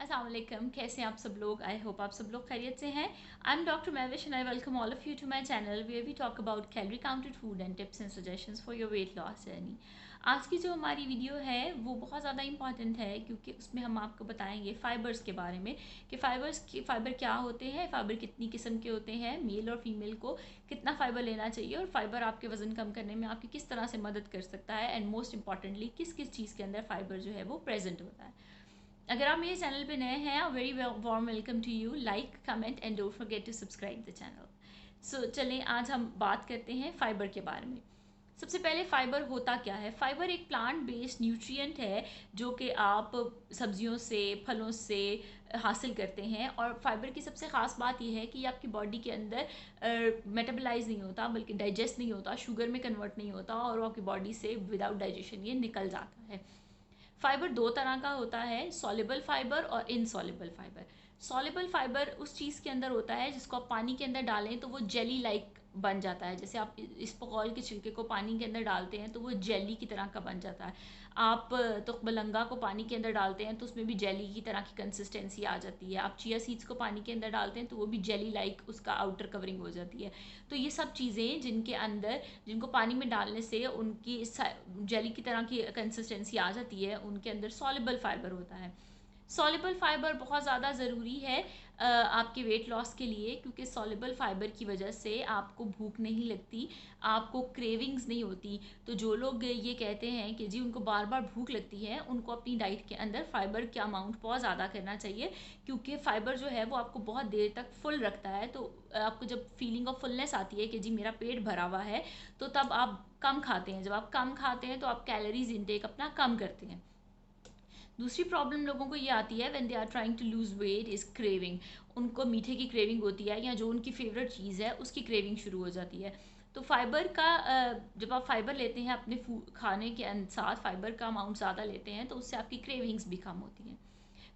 अस्सलाम वालेकुम, कैसे हैं आप सब लोग। आई होप आप सब लोग खैरियत से हैं। I am doctor Mahvish and I welcome all of you to my channel where we talk about calorie counted food and tips and suggestions for your weight loss journey. आज की जो हमारी वीडियो है वो बहुत ज़्यादा इंपॉर्टेंट है क्योंकि उसमें हम आपको बताएंगे फ़ाइबर्स के बारे में कि फ़ाइबर क्या होते हैं, फ़ाइबर कितनी किस्म के होते हैं, मेल और फीमेल को कितना फ़ाइबर लेना चाहिए और फ़ाइबर आपके वज़न कम करने में आपकी किस तरह से मदद कर सकता है एंड मोस्ट इंपॉर्टेंटली किस किस चीज़ के अंदर फ़ाइबर जो है वो प्रेजेंट होता है। अगर आप मेरे चैनल पे नए हैं, very warm welcome to you. Like, comment and don't forget to subscribe the channel. So चलें, आज हम बात करते हैं फाइबर के बारे में। सबसे पहले फाइबर होता क्या है। फाइबर एक प्लांट बेस्ड न्यूट्रिएंट है जो कि आप सब्जियों से, फलों से हासिल करते हैं। और फाइबर की सबसे ख़ास बात यह है कि ये आपकी बॉडी के अंदर मेटाबलाइज नहीं होता, बल्कि डाइजेस्ट नहीं होता, शुगर में कन्वर्ट नहीं होता और वो आपकी बॉडी से विदाउट डाइजेशन ये निकल जाता है। फाइबर दो तरह का होता है, सॉल्युबल फाइबर और इनसॉल्युबल फाइबर। सॉल्युबल फाइबर उस चीज़ के अंदर होता है जिसको आप पानी के अंदर डालें तो वो जेली लाइक बन जाता है। जैसे आप इस पकौल के छिलके को पानी के अंदर डालते हैं तो वो जेली की तरह का बन जाता है। आप तुखबलंगा को पानी के अंदर डालते हैं तो उसमें भी जेली की तरह की कंसिस्टेंसी आ जाती है। आप चिया सीड्स को पानी के अंदर डालते हैं तो वो भी जेली लाइक उसका आउटर कवरिंग हो जाती है। तो ये सब चीज़ें जिनको पानी में डालने से उनकी जेली की तरह की कंसिस्टेंसी आ जाती है, उनके अंदर सॉल्युबल फाइबर होता है। सॉल्युबल फाइबर बहुत ज़्यादा ज़रूरी है आपके वेट लॉस के लिए, क्योंकि सॉल्युबल फाइबर की वजह से आपको भूख नहीं लगती, आपको क्रेविंग्स नहीं होती। तो जो लोग ये कहते हैं कि जी उनको बार बार भूख लगती है, उनको अपनी डाइट के अंदर फाइबर का अमाउंट बहुत ज़्यादा करना चाहिए, क्योंकि फाइबर जो है वो आपको बहुत देर तक फुल रखता है। तो आपको जब फीलिंग ऑफ फुलनेस आती है कि जी मेरा पेट भरा हुआ है, तो तब आप कम खाते हैं। जब आप कम खाते हैं तो आप कैलोरीज इनटेक अपना कम करते हैं। दूसरी प्रॉब्लम लोगों को ये आती है when they are trying to lose weight is craving. उनको मीठे की क्रेविंग होती है या जो उनकी फेवरेट चीज़ है उसकी क्रेविंग शुरू हो जाती है। तो फाइबर का जब आप फाइबर लेते हैं अपने खाने के साथ फाइबर का अमाउंट ज़्यादा लेते हैं तो उससे आपकी क्रेविंग्स भी कम होती हैं।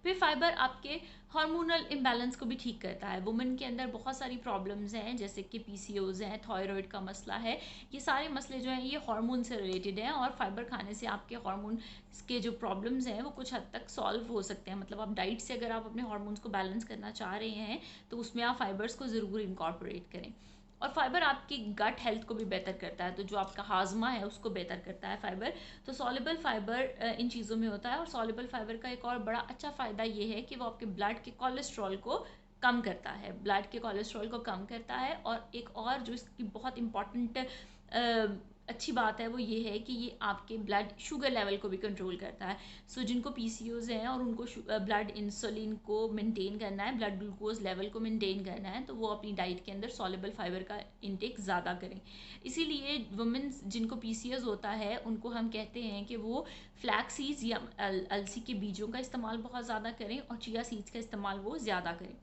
फिर फाइबर आपके हार्मोनल इम्बैलेंस को भी ठीक करता है। वुमेन के अंदर बहुत सारी प्रॉब्लम्स हैं, जैसे कि पीसीओज हैं, थायराइड का मसला है। ये सारे मसले जो हैं ये हार्मोन से रिलेटेड हैं और फाइबर खाने से आपके हार्मोन के जो प्रॉब्लम्स हैं वो कुछ हद तक सॉल्व हो सकते हैं। मतलब आप डाइट से अगर आप अपने हार्मोन्स को बैलेंस करना चाह रहे हैं तो उसमें आप फाइबर्स को ज़रूर इनकॉर्पोरेट करें। और फाइबर आपकी गट हेल्थ को भी बेहतर करता है, तो जो आपका हाजमा है उसको बेहतर करता है फाइबर। तो सॉल्युबल फाइबर इन चीज़ों में होता है। और सॉल्युबल फाइबर का एक और बड़ा अच्छा फ़ायदा ये है कि वो आपके ब्लड के कोलेस्ट्रॉल को कम करता है, ब्लड के कोलेस्ट्रॉल को कम करता है। और एक और जो इसकी बहुत इंपॉर्टेंट अच्छी बात है वो ये है कि ये आपके ब्लड शुगर लेवल को भी कंट्रोल करता है। सो जिनको पीसीओज हैं और उनको ब्लड इंसुलिन को मेंटेन करना है, ब्लड ग्लूकोज लेवल को मेंटेन करना है, तो वो अपनी डाइट के अंदर सॉल्युबल फाइबर का इंटेक ज़्यादा करें। इसीलिए वुमेन्स जिनको पीसीओज होता है उनको हम कहते हैं कि वो फ्लैक्स सीड्स या अलसी के बीजों का इस्तेमाल बहुत ज़्यादा करें और चिया सीड्स का इस्तेमाल वो ज़्यादा करें।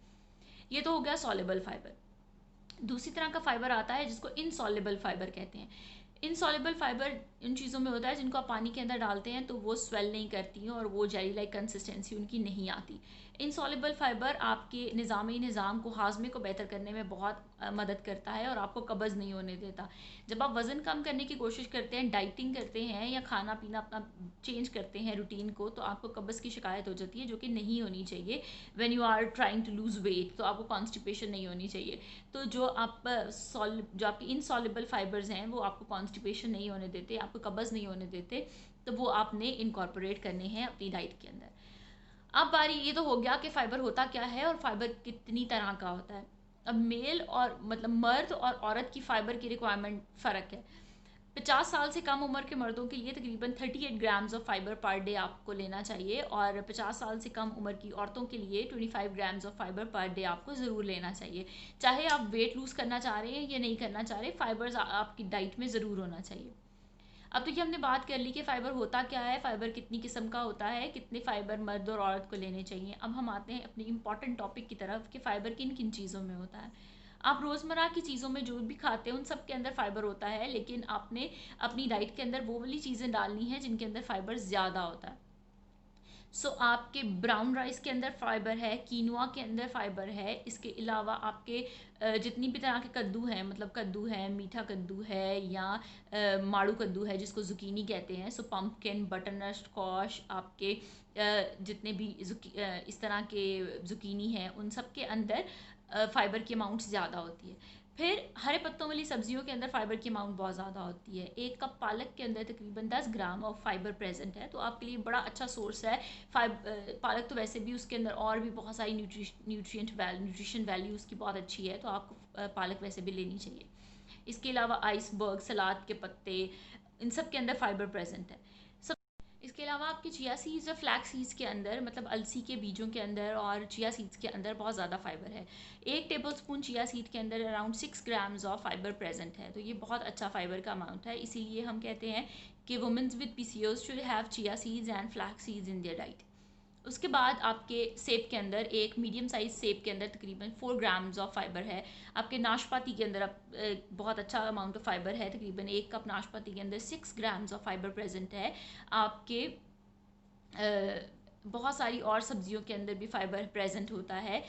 ये तो हो गया सॉल्युबल फाइबर। दूसरी तरह का फाइबर आता है जिसको इनसॉल्युबल फाइबर कहते हैं। इनसॉल्युबल फाइबर इन चीज़ों में होता है जिनको आप पानी के अंदर डालते हैं तो वो स्वेल नहीं करती हैं और वो जेली लाइक कंसिस्टेंसी उनकी नहीं आती। इनसॉल्युबल फाइबर आपके निज़ाम को, हाजमे को बेहतर करने में बहुत मदद करता है और आपको कब्ज़ नहीं होने देता। जब आप वज़न कम करने की कोशिश करते हैं, डाइटिंग करते हैं या खाना पीना अपना चेंज करते हैं रूटीन को, तो आपको कब्ज़ की शिकायत हो जाती है, जो कि नहीं होनी चाहिए। When you are trying to lose weight तो आपको कॉन्स्टिपेशन नहीं होनी चाहिए। तो जो आपकी इनसॉल्युबल फाइबर्स हैं वो आपको कॉन्स्टिपेशन नहीं होने देते, आपको कब्ज़ नहीं होने देते, तो वो आपने इनकॉर्पोरेट करने हैं अपनी डाइट के अंदर। अब बारी ये तो हो गया कि फ़ाइबर होता क्या है और फाइबर कितनी तरह का होता है। अब मेल और मतलब मर्द और औरत की फ़ाइबर की रिक्वायरमेंट फ़र्क है। 50 साल से कम उम्र के मर्दों के लिए तकरीबन 38 grams of fibre per day आपको लेना चाहिए और 50 साल से कम उम्र की औरतों के लिए 25 grams of fibre per day आपको ज़रूर लेना चाहिए। चाहे आप वेट लूज़ करना चाह रहे हैं या नहीं करना चाह रहे, फाइबर्स आपकी डाइट में ज़रूर होना चाहिए। अब तो ये हमने बात कर ली कि फ़ाइबर होता क्या है, फ़ाइबर कितनी किस्म का होता है, कितने फ़ाइबर मर्द और औरत को लेने चाहिए। अब हम आते हैं अपने इंपॉर्टेंट टॉपिक की तरफ कि फ़ाइबर किन किन चीज़ों में होता है। आप रोज़मर्रा की चीज़ों में जो भी खाते हैं उन सब के अंदर फ़ाइबर होता है, लेकिन आपने अपनी डाइट के अंदर वो वाली चीज़ें डालनी है जिनके अंदर फ़ाइबर ज़्यादा होता है। सो आपके ब्राउन राइस के अंदर फाइबर है, कीनुआ के अंदर फाइबर है। इसके अलावा आपके जितनी भी तरह के कद्दू हैं, मतलब कद्दू है, मीठा कद्दू है या माड़ू कद्दू है जिसको जुकीनी कहते हैं, सो पम्पकिन, बटरनट स्क्वाश, आपके जितने भी इस तरह के जुकीनी हैं उन सब के अंदर फाइबर की अमाउंट ज़्यादा होती है। फिर हरे पत्तों वाली सब्जियों के अंदर फाइबर की अमाउंट बहुत ज़्यादा होती है। 1 कप पालक के अंदर तकरीबन 10 ग्राम ऑफ फाइबर प्रेजेंट है, तो आपके लिए बड़ा अच्छा सोर्स है। पालक तो वैसे भी उसके अंदर और भी बहुत सारी न्यूट्रिशन वैल्यू उसकी बहुत अच्छी है, तो आपको पालक वैसे भी लेनी चाहिए। इसके अलावा आइसबर्ग, सलाद के पत्ते, इन सब के अंदर फाइबर प्रेजेंट है। इसके अलावा आपके चिया सीड्स और फ्लैक्स सीड्स के अंदर, मतलब अलसी के बीजों के अंदर और चिया सीड्स के अंदर बहुत ज़्यादा फाइबर है। 1 टेबलस्पून चिया सीड के अंदर around 6 grams of fibre present है, तो ये बहुत अच्छा फाइबर का अमाउंट है। इसीलिए हम कहते हैं कि womens with PCOS should have chia seeds and flax seeds in their diet. उसके बाद आपके सेब के अंदर, एक मीडियम साइज सेब के अंदर तकरीबन 4 ग्राम्स ऑफ फाइबर है। आपके नाशपाती के अंदर बहुत अच्छा अमाउंट ऑफ फाइबर है, तकरीबन 1 कप नाशपाती के अंदर 6 ग्राम्स ऑफ फाइबर प्रेजेंट है। आपके बहुत सारी और सब्जियों के अंदर भी फाइबर प्रेजेंट होता है,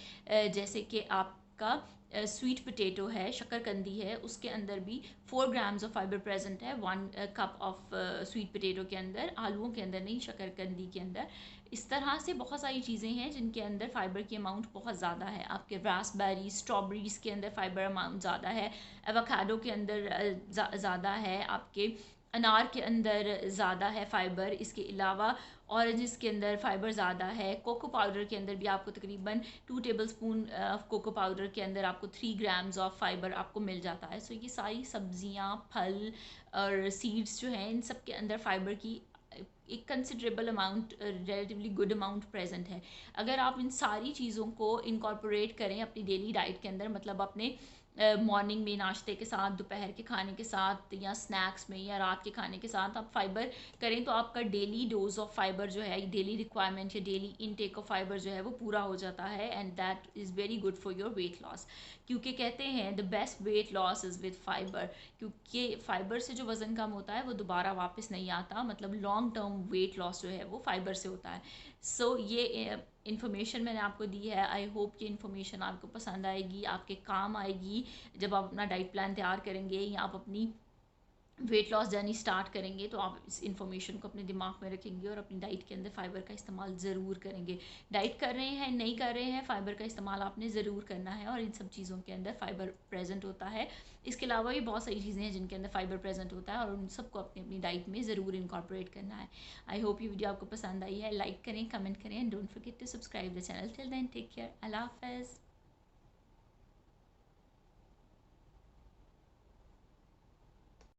जैसे कि आपका स्वीट पोटैटो है, शकरकंदी है, उसके अंदर भी 4 ग्राम्स ऑफ फाइबर प्रेजेंट है 1 कप ऑफ स्वीट पोटैटो के अंदर, आलूओं के अंदर नहीं, शकरकंदी के अंदर। इस तरह से बहुत सारी चीज़ें हैं जिनके अंदर फाइबर की अमाउंट बहुत ज़्यादा है। आपके रास्पबेरी, स्ट्रॉबेरीज के अंदर फाइबर अमाउंट ज़्यादा है, एवोकाडो के अंदर ज़्यादा है, आपके अनार के अंदर ज़्यादा है फाइबर। इसके अलावा ऑरेंजेस के अंदर फाइबर ज़्यादा है। कोको पाउडर के अंदर भी आपको तकरीबन 2 टेबलस्पून ऑफ कोको पाउडर के अंदर आपको 3 ग्राम्स ऑफ फाइबर आपको मिल जाता है। सो ये सारी सब्जियां, फल और सीड्स जो हैं, इन सब के अंदर फाइबर की एक considerable amount, relatively good amount present है। अगर आप इन सारी चीज़ों को इनकॉर्पोरेट करें अपनी डेली डाइट के अंदर, मतलब अपने मॉर्निंग में नाश्ते के साथ, दोपहर के खाने के साथ, या स्नैक्स में, या रात के खाने के साथ आप फाइबर करें, तो आपका डेली डोज ऑफ फाइबर जो है, डेली रिक्वायरमेंट या डेली इनटेक ऑफ फाइबर जो है वो पूरा हो जाता है। And that is very good for your weight loss, क्योंकि कहते हैं the best weight loss is with fibre, क्योंकि फाइबर से जो वज़न कम होता है वो दोबारा वापस नहीं आता, मतलब लॉन्ग टर्म वेट लॉस जो है वो फाइबर से होता है। सो ये इन्फॉर्मेशन मैंने आपको दी है। आई होप कि इन्फॉर्मेशन आपको पसंद आएगी, आपके काम आएगी जब आप अपना डाइट प्लान तैयार करेंगे या आप अपनी वेट लॉस जर्नी स्टार्ट करेंगे, तो आप इस इन्फॉर्मेशन को अपने दिमाग में रखेंगे और अपनी डाइट के अंदर फाइबर का इस्तेमाल ज़रूर करेंगे। डाइट कर रहे हैं, नहीं कर रहे हैं, फाइबर का इस्तेमाल आपने ज़रूर करना है, और इन सब चीज़ों के अंदर फाइबर प्रेजेंट होता है। इसके अलावा भी बहुत सारी चीज़ें हैं जिनके अंदर फाइबर प्रेजेंट होता है, और उन सबको अपनी अपनी डाइट में ज़रूर इनकॉर्पोरेट करना है। आई होप ये वीडियो आपको पसंद आई है। लाइक करें, कमेंट करें, and don't forget to subscribe the channel. Till then take care, अल्लाह हाफ़िज़।